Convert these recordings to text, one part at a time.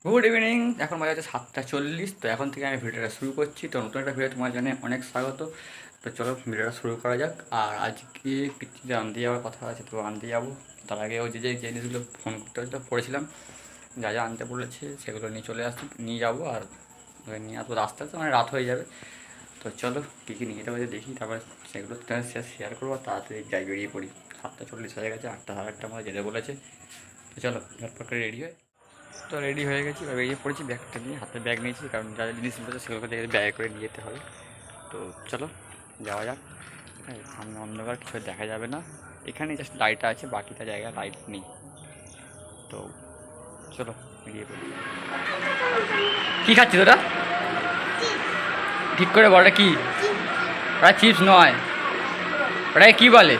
Good evening. এখন বাজে হচ্ছে 7:40। তো এখন থেকে আমি ভিডিওটা শুরু করছি। তো নতুন একটা ভিডিও তোমার জন্য অনেক স্বাগত। তো চলো ভিডিওটা শুরু করা যাক। আর আজকে পিকনিকে আনতে যাওয়ার কথা আছে, তো আনতে যাবো। তার আগে ওই যে জিনিসগুলো ফোন করতে হচ্ছে পড়েছিলাম, যা যা আনতে বলেছে সেগুলো নিয়ে যাবো। আর ওই নিয়ে আসবো, রাস্তা তো মানে রাত হয়ে যাবে। তো চলো কী কী নিয়ে যাবো দেখি, তারপরে সেগুলো তোমার শেয়ার করবো। তাড়াতাড়ি যাই, বেরিয়ে পড়ি। 7:40 হয়ে গেছে, 8টা সাড়ে 8টার মধ্যে যেতে বলেছে। তো চলো ঝটপট করে রেডি হয়। তো রেডি হয়ে গেছি, এবার বেরিয়ে পড়েছি। ব্যাগটা নিয়ে, হাতে ব্যাগ নিয়েছি, কারণ যা যা জিনিসগুলো আছে সেগুলো থেকে ব্যাগে করে নিয়ে যেতে হবে। তো চলো যাওয়া যাক। হ্যাঁ, সামনে অন্ধকার, কিছু দেখা যাবে না। এখানে জাস্ট লাইট আছে, বাকিটা জায়গায় লাইট নেই। তো চলো বেরিয়ে পড়ি। কী খাচ্ছিস ওটা? ঠিক করে বল, ওটা কী? ওটা চিপস নয়, ওটাকে কী বলে?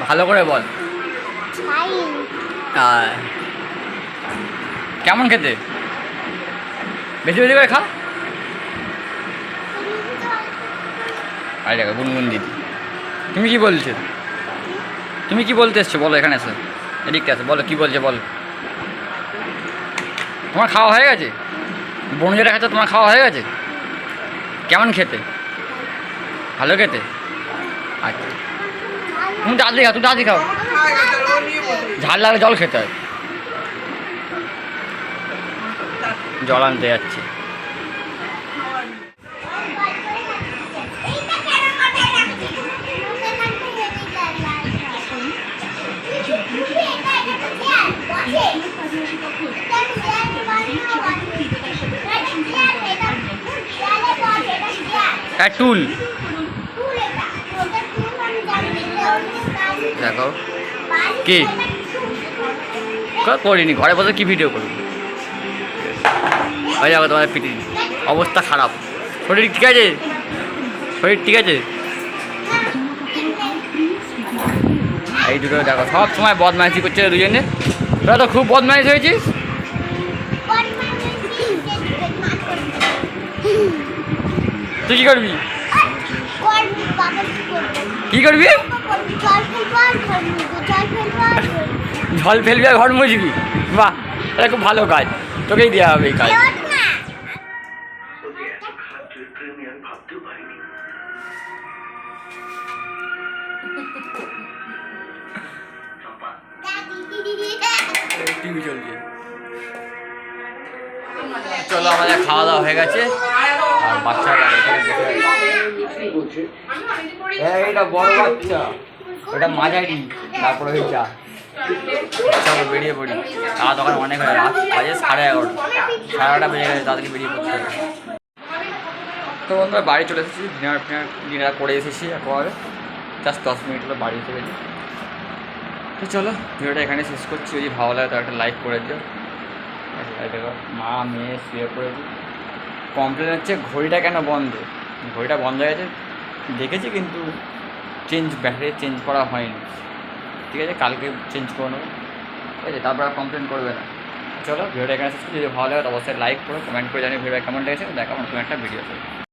ভালো করে বল। কেমন খেতে? বেশি বেশি করে খা। আরে দেখো গুনগুন দিদি, তুমি কি বলছো? তুমি কি বলতে এসছো বলো, এখানে এসো, এদিকটা আছে, বলো কি বলছে বলো। তোমার খাওয়া হয়ে গেছে? বোন যেটা খাচ্ছে তোমার খাওয়া হয়ে গেছে? কেমন খেতে? ভালো খেতে? আচ্ছা, তুমি দাদি খাও, তুমি দাদি খাও। ঝাল লাগলে জল খেতে হয়। জল আনতে যাচ্ছে। টুল দেখো কি করিনি, ঘরে বসে কি ভিডিও করবো? হয়ে যাবো তোমার পিটি অবস্থা খারাপ। শরীর ঠিক আছে? শরীর ঠিক আছে? এই দুটো দেখো সব সময় বদমাইশি করছে দুজনে। তোরা তো খুব বদমাইশ হয়েছিস। তুই কি করবি? কি করবি? জল ফেলবি আর ঘর মুছবি? বাহ, এটা খুব ভালো কাজ, তোকেই দেওয়া হবে এই কাজ। টিভি চলছে। চলো আমাদের খাওয়া দাওয়া হয়ে গেছে। আর বাচ্চারা এটা বড় বাচ্চা, ওটা মাঝারি, তারপরে ওই চা। চলো বেরিয়ে পড়ি। খাওয়া দোকান অনেক হয়ে রাত বাজে 11:30, 11:30 বেজে গেছে, তাদেরকে বেরিয়ে পড়তে হবে। তো বন্ধুরা বাড়ি চলে এসেছি, ডিনার করে এসেছি একবারে। জাস্ট 10 মিনিট হলো বাড়ি এসে গেছি। তো চলো ভিডিওটা এখানে শেষ করছি। যদি ভালো লাগে তো একটা লাইক করে দিও। দেখো মা মেয়ে শুয়ে পড়েছি। কমপ্লেন হচ্ছে ঘড়িটা কেন বন্ধ। ঘড়িটা বন্ধ হয়ে গেছে দেখেছি, কিন্তু ব্যাটারি চেঞ্জ করা হয়নি। ঠিক আছে, কালকে চেঞ্জ করে নেবো। ঠিক আছে, তারপর আর কমপ্লেন করবে না। চলো ভিডিওটা এখানে শেষ করছি। যদি ভালো লাগে তো অবশ্যই লাইক করো, কমেন্ট করে জানিয়ে ভিডিওটা কেমন লেগেছে। দেখা নতুন একটা ভিডিও।